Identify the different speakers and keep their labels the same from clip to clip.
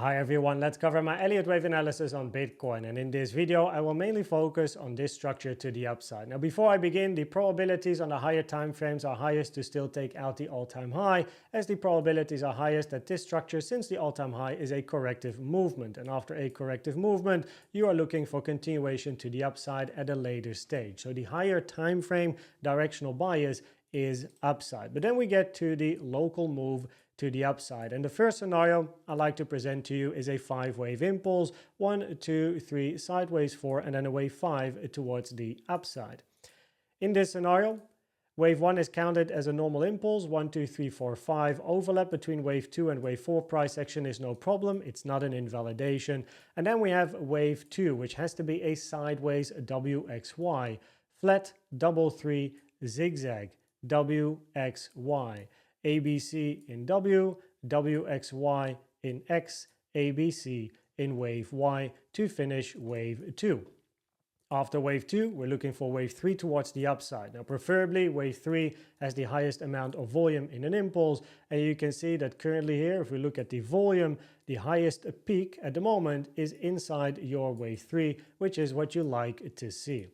Speaker 1: Hi everyone, let's cover my Elliott Wave analysis on Bitcoin, and in this video I will mainly focus on this structure to the upside. Now before I begin, the probabilities on the higher time frames are highest to still take out the all-time high, as the probabilities are highest that this structure, since the all-time high, is a corrective movement, and after a corrective movement you are looking for continuation to the upside at a later stage. So the higher time frame directional bias is upside. But then we get to the local move to the upside. And the first scenario I like to present to you is a 5-wave impulse, 1, 2, 3, sideways 4, and then a wave 5 towards the upside. In this scenario, wave 1 is counted as a normal impulse, 1, 2, 3, 4, 5. Overlap between wave 2 and wave 4 price action is no problem. It's not an invalidation. And then we have wave 2, which has to be a sideways WXY, flat, double 3, zigzag, WXY. ABC in W, WXY in X, ABC in wave Y to finish wave 2. After wave 2, we're looking for wave 3 towards the upside. Now preferably wave 3 has the highest amount of volume in an impulse, and you can see that currently here, if we look at the volume, the highest peak at the moment is inside your wave 3, which is what you like to see.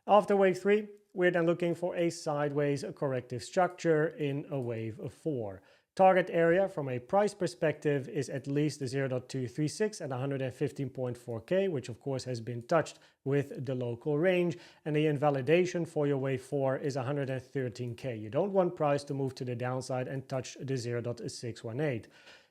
Speaker 1: After wave 3, we're then looking for a sideways corrective structure in a wave 4. Target area from a price perspective is at least the 0.236 at 115.4k, which of course has been touched with the local range, and the invalidation for your wave 4 is 113k. You don't want price to move to the downside and touch the 0.618.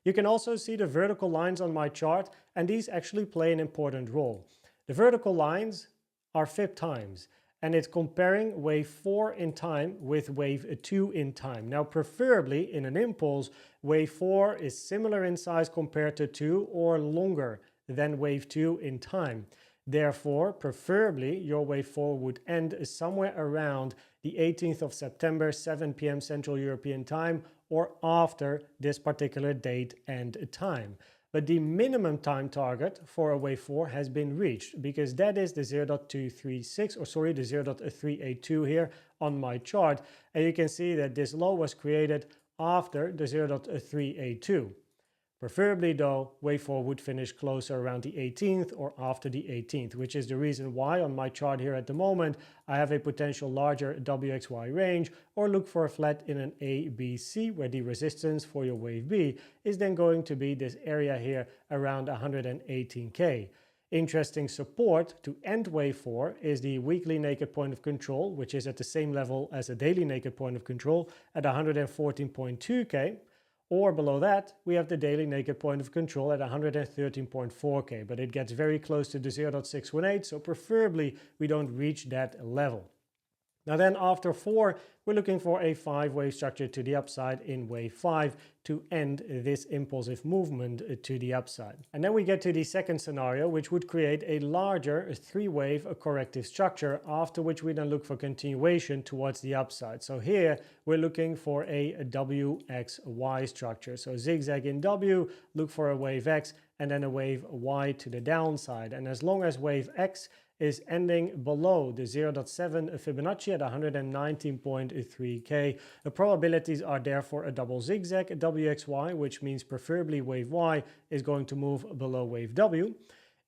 Speaker 1: You can also see the vertical lines on my chart, and these actually play an important role. The vertical lines are fib times, and it's comparing wave 4 in time with wave 2 in time. Now preferably in an impulse, wave 4 is similar in size compared to 2 or longer than wave 2 in time. Therefore, preferably your wave 4 would end somewhere around the 18th of September, 7 p.m. Central European time, or after this particular date and time. But the minimum time target for a wave 4 has been reached, because that is the 0.236, or sorry, the 0.382 here on my chart. And you can see that this low was created after the 0.382. Preferably though, wave 4 would finish closer around the 18th or after the 18th, which is the reason why on my chart here at the moment I have a potential larger WXY range, or look for a flat in an ABC, where the resistance for your wave B is then going to be this area here around 118k. Interesting support to end wave 4 is the weekly naked point of control, which is at the same level as a daily naked point of control at 114.2k. Or below that, we have the daily naked point of control at 113.4k, but it gets very close to the 0.618, so preferably we don't reach that level. Now then, after 4, we're looking for a 5-wave structure to the upside in wave 5 to end this impulsive movement to the upside. And then we get to the second scenario, which would create a larger 3-wave corrective structure, after which we then look for continuation towards the upside. So here we're looking for a WXY structure. So zigzag in W, look for a wave X, and then a wave Y to the downside. And as long as wave X is ending below the 0.7 Fibonacci at 119.3k. The probabilities are therefore a double zigzag WXY, which means preferably wave Y is going to move below wave W.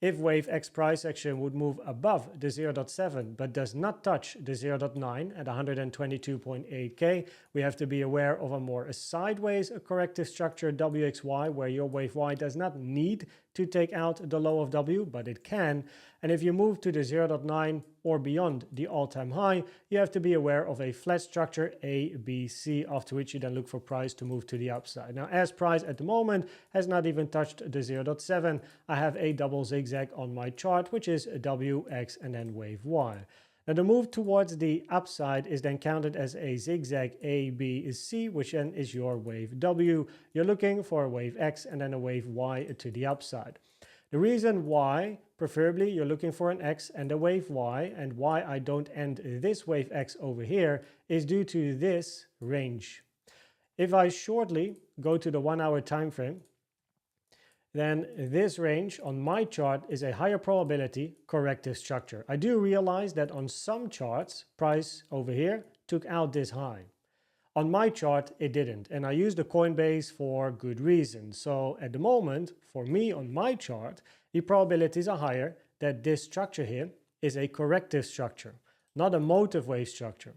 Speaker 1: If wave X price action would move above the 0.7 but does not touch the 0.9 at 122.8k, we have to be aware of a more sideways corrective structure WXY, where your wave Y does not need to take out the low of W, but it can. And if you move to the 0.9 or beyond the all-time high, you have to be aware of a flat structure ABC, after which you then look for price to move to the upside. Now, as price at the moment has not even touched the 0.7, I have a double zigzag on my chart, which is WX and then wave Y. Now the move towards the upside is then counted as a zigzag ABC, which then is your wave W. You're looking for a wave X and then a wave Y to the upside. The reason why, preferably, you're looking for an X and a wave Y, and why I don't end this wave X over here, is due to this range. If I shortly go to the 1-hour time frame, then this range on my chart is a higher probability corrective structure. I do realize that on some charts, price over here took out this high. On my chart, it didn't, and I used the Coinbase for good reason. So at the moment, for me on my chart, the probabilities are higher that this structure here is a corrective structure, not a motive wave structure.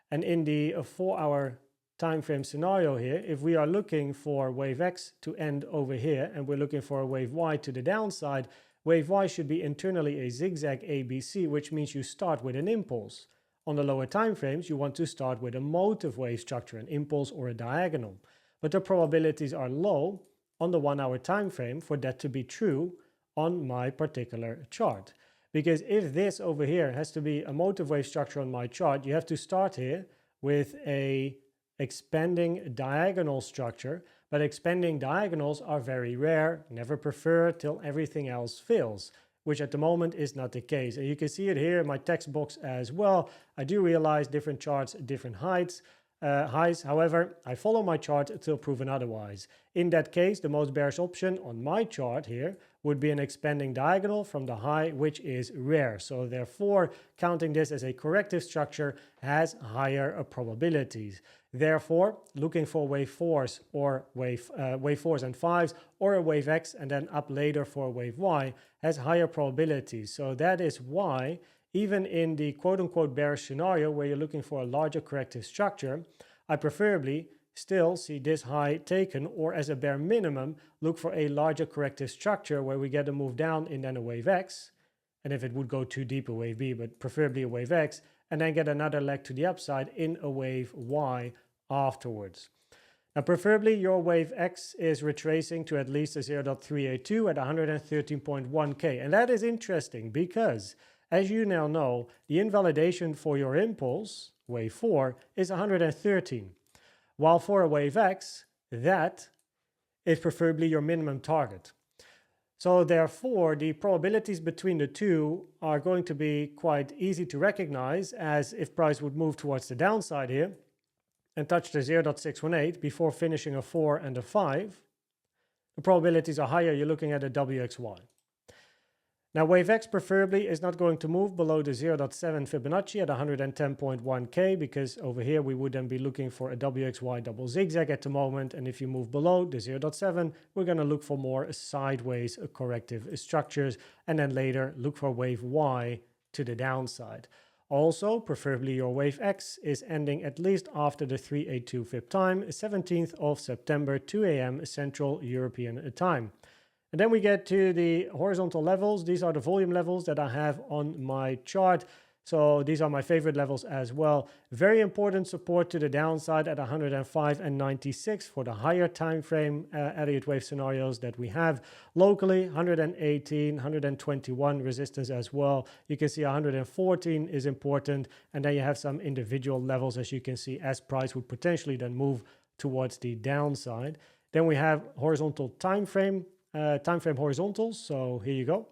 Speaker 1: And in the 4-hour time frame scenario here, if we are looking for wave X to end over here and we're looking for a wave Y to the downside, wave Y should be internally a zigzag ABC, which means you start with an impulse. On the lower time frames, you want to start with a motive wave structure, an impulse or a diagonal. But the probabilities are low on the 1-hour time frame for that to be true on my particular chart. Because if this over here has to be a motive wave structure on my chart, you have to start here with a expanding diagonal structure, but expanding diagonals are very rare, never preferred till everything else fails, which at the moment is not the case. And you can see it here in my text box as well. I do realize different charts, different highs. However, I follow my chart until proven otherwise. In that case, the most bearish option on my chart here would be an expanding diagonal from the high, which is rare. So therefore, counting this as a corrective structure has higher probabilities. Therefore, looking for wave 4s or wave 4s and 5s or a wave X and then up later for a wave Y has higher probabilities. So that is why even in the quote-unquote bearish scenario where you're looking for a larger corrective structure, I preferably still see this high taken, or as a bare minimum, look for a larger corrective structure where we get a move down in then a wave X, and if it would go too deep, a wave B, but preferably a wave X, and then get another leg to the upside in a wave Y afterwards. Now, preferably your wave X is retracing to at least a 0.382 at 113.1K, and that is interesting because as you now know, the invalidation for your impulse, wave 4, is 113. While for a wave X, that is preferably your minimum target. So therefore, the probabilities between the two are going to be quite easy to recognize, as if price would move towards the downside here and touch the 0.618 before finishing a 4 and a 5, the probabilities are higher. You're looking at a WXY. Now, wave X preferably is not going to move below the 0.7 Fibonacci at 110.1K, because over here we would then be looking for a WXY double zigzag at the moment. And if you move below the 0.7, we're going to look for more sideways corrective structures, and then later look for wave Y to the downside. Also, preferably your wave X is ending at least after the 382 Fib time, 17th of September, 2 a.m. Central European time. And then we get to the horizontal levels. These are the volume levels that I have on my chart. So these are my favorite levels as well. Very important support to the downside at 105 and 96 for the higher time frame Elliott Wave scenarios that we have. Locally, 118, 121 resistance as well. You can see 114 is important. And then you have some individual levels, as you can see, as price would potentially then move towards the downside. Then we have horizontal time frame horizontals. So here you go.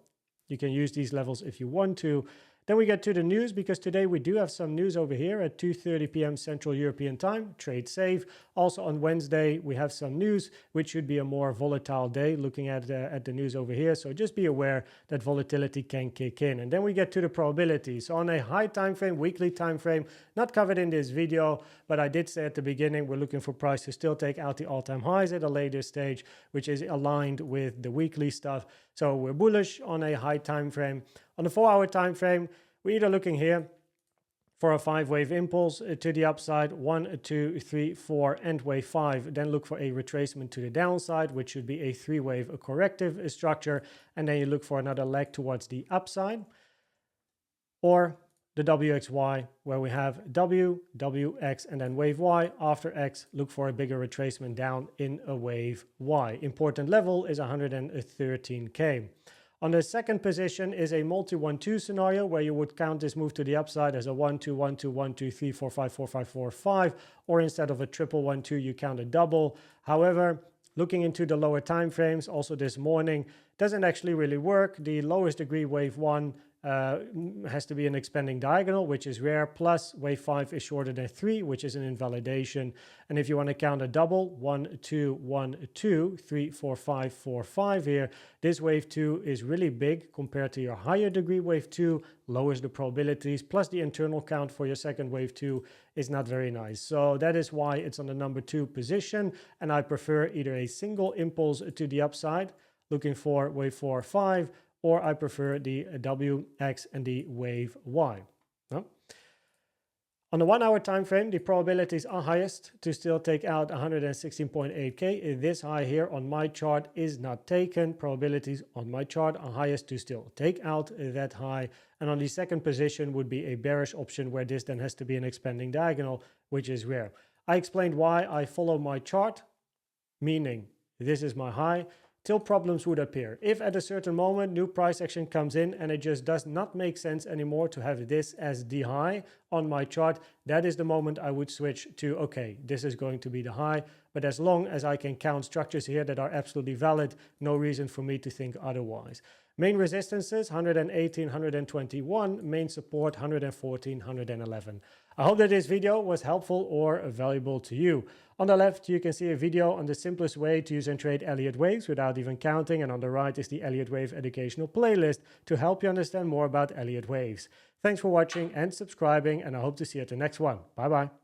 Speaker 1: You can use these levels if you want to. Then we get to the news, because today we do have some news over here at 2:30 p.m. Central European time. Trade safe. Also on Wednesday, we have some news, which should be a more volatile day looking at the news over here. So just be aware that volatility can kick in. And then we get to the probabilities. So on a high time frame, weekly time frame, not covered in this video, but I did say at the beginning, we're looking for price to still take out the all-time highs at a later stage, which is aligned with the weekly stuff. So we're bullish on a high time frame. On the 4-hour time frame, we're either looking here for a 5-wave impulse to the upside, 1, 2, 3, 4, and wave 5. Then look for a retracement to the downside, which should be a 3-wave corrective structure. And then you look for another leg towards the upside. Or the WXY, where we have W, WX, and then wave Y. After X, look for a bigger retracement down in a wave Y. Important level is 113K. On the second position is a multi-1-2 scenario where you would count this move to the upside as a 1-2, 1-2, 1-2, 3, 4, 5, 4, 5, 4, 5, or instead of a triple 1-2, you count a double. However, looking into the lower time frames, also this morning, doesn't actually really work. The lowest degree wave 1 has to be an expanding diagonal, which is rare, plus wave 5 is shorter than 3, which is an invalidation. And if you want to count a double, 1, 2, 1, 2, 3, 4, 5, 4, 5 here, this wave 2 is really big compared to your higher degree wave 2, lowers the probabilities, plus the internal count for your second wave 2 is not very nice. So that is why it's on the number 2 position, and I prefer either a single impulse to the upside, looking for wave 4 or 5, or I prefer the W, X, and the wave Y. No? On the 1 hour time frame, the probabilities are highest to still take out 116.8k. This high here on my chart is not taken. Probabilities on my chart are highest to still take out that high. And on the second position would be a bearish option, where this then has to be an expanding diagonal, which is rare. I explained why I follow my chart, meaning this is my high, till problems would appear. If at a certain moment new price action comes in and it just does not make sense anymore to have this as the high on my chart, that is the moment I would switch to, okay, this is going to be the high. But as long as I can count structures here that are absolutely valid, no reason for me to think otherwise. Main resistances 118, 121, main support 114, 111. I hope that this video was helpful or valuable to you. On the left, you can see a video on the simplest way to use and trade Elliott waves without even counting, and on the right is the Elliott Wave educational playlist to help you understand more about Elliott waves. Thanks for watching and subscribing, and I hope to see you at the next one. Bye bye.